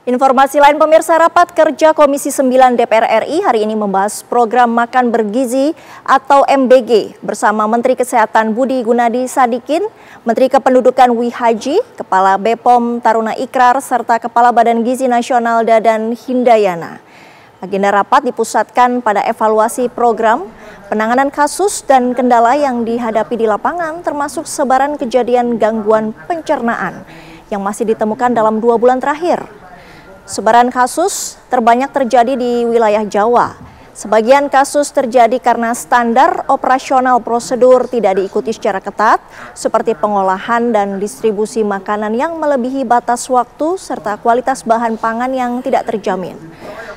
Informasi lain pemirsa, rapat kerja Komisi 9 DPR RI hari ini membahas program makan bergizi atau MBG bersama Menteri Kesehatan Budi Gunadi Sadikin, Menteri Kependudukan Wihaji, Kepala BPOM Taruna Ikrar, serta Kepala Badan Gizi Nasional Dadan Hindayana. Agenda rapat dipusatkan pada evaluasi program, penanganan kasus dan kendala yang dihadapi di lapangan termasuk sebaran kejadian gangguan pencernaan yang masih ditemukan dalam 2 bulan terakhir. Sebaran kasus terbanyak terjadi di wilayah Jawa. Sebagian kasus terjadi karena standar operasional prosedur tidak diikuti secara ketat, seperti pengolahan dan distribusi makanan yang melebihi batas waktu serta kualitas bahan pangan yang tidak terjamin.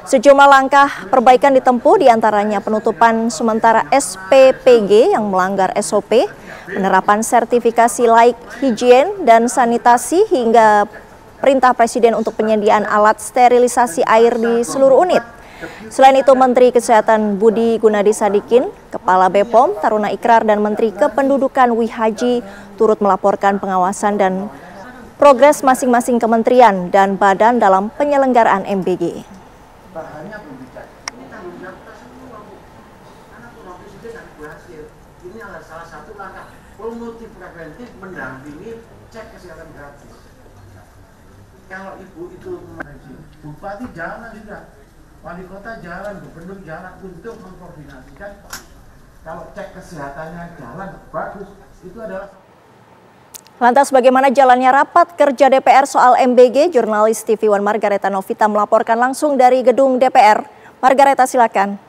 Sejumlah langkah perbaikan ditempuh, diantaranya penutupan sementara SPPG yang melanggar SOP, penerapan sertifikasi laik higien dan sanitasi hingga perintah Presiden untuk penyediaan alat sterilisasi air di seluruh unit. Selain itu, Menteri Kesehatan Budi Gunadi Sadikin, Kepala BPOM Taruna Ikrar dan Menteri Kependudukan Wihaji turut melaporkan pengawasan dan progres masing-masing kementerian dan badan dalam penyelenggaraan MBG. Ini adalah salah satu langkah promotif preventif mendampingi cek kesehatan gratis. Kalau ibu itu bupati jalan sudah, wali kota jalan, gubernur jalan untuk mengkoordinasikan. Kalau cek kesehatannya jalan bagus, itu adalah. Lantas bagaimana jalannya rapat kerja DPR soal MBG? Jurnalis TV One Margareta Novita melaporkan langsung dari gedung DPR. Margareta, silakan.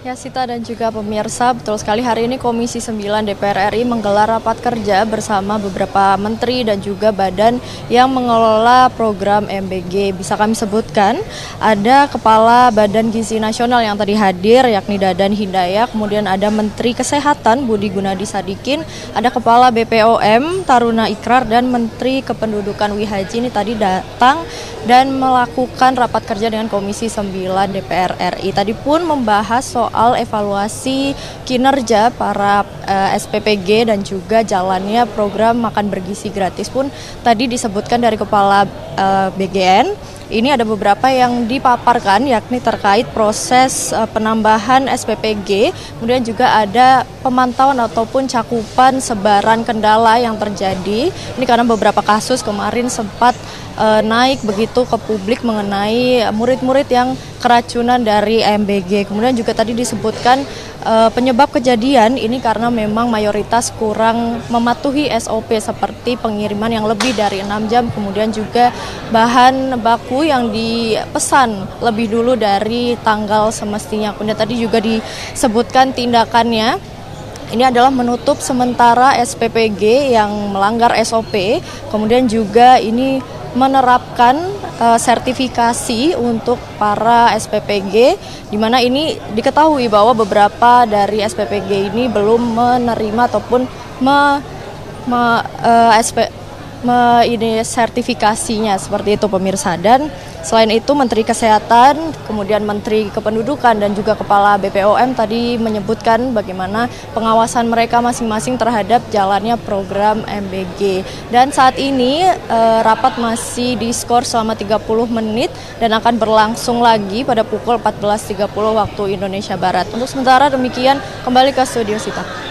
Ya, Sita dan juga pemirsa, betul sekali hari ini Komisi 9 DPR RI menggelar rapat kerja bersama beberapa menteri dan juga badan yang mengelola program MBG. Bisa kami sebutkan, ada Kepala Badan Gizi Nasional yang tadi hadir, yakni Dadan Hindayana, kemudian ada Menteri Kesehatan Budi Gunadi Sadikin, ada Kepala BPOM Taruna Ikrar, dan Menteri Kependudukan Wihaji ini tadi datang dan melakukan rapat kerja dengan Komisi 9 DPR RI. Tadi pun membahas soal evaluasi kinerja para SPPG dan juga jalannya program makan bergizi gratis pun tadi disebutkan dari Kepala BGN. Ini ada beberapa yang dipaparkan, yakni terkait proses penambahan SPPG, kemudian juga ada pemantauan ataupun cakupan sebaran kendala yang terjadi. Ini karena beberapa kasus kemarin sempat naik begitu ke publik mengenai murid-murid yang keracunan dari MBG. Kemudian juga tadi disebutkan penyebab kejadian ini karena memang mayoritas kurang mematuhi SOP seperti pengiriman yang lebih dari 6 jam, kemudian juga bahan baku yang dipesan lebih dulu dari tanggal semestinya. Kemudian tadi juga disebutkan tindakannya. Ini adalah menutup sementara SPPG yang melanggar SOP, kemudian juga ini menerapkan sertifikasi untuk para SPPG, di mana ini diketahui bahwa beberapa dari SPPG ini belum menerima ataupun ini sertifikasinya, seperti itu pemirsa. Dan selain itu Menteri Kesehatan, kemudian Menteri Kependudukan dan juga Kepala BPOM tadi menyebutkan bagaimana pengawasan mereka masing-masing terhadap jalannya program MBG. Dan saat ini rapat masih diskors selama 30 menit dan akan berlangsung lagi pada pukul 14.30 waktu Indonesia Barat. Untuk sementara demikian, kembali ke studio Sita.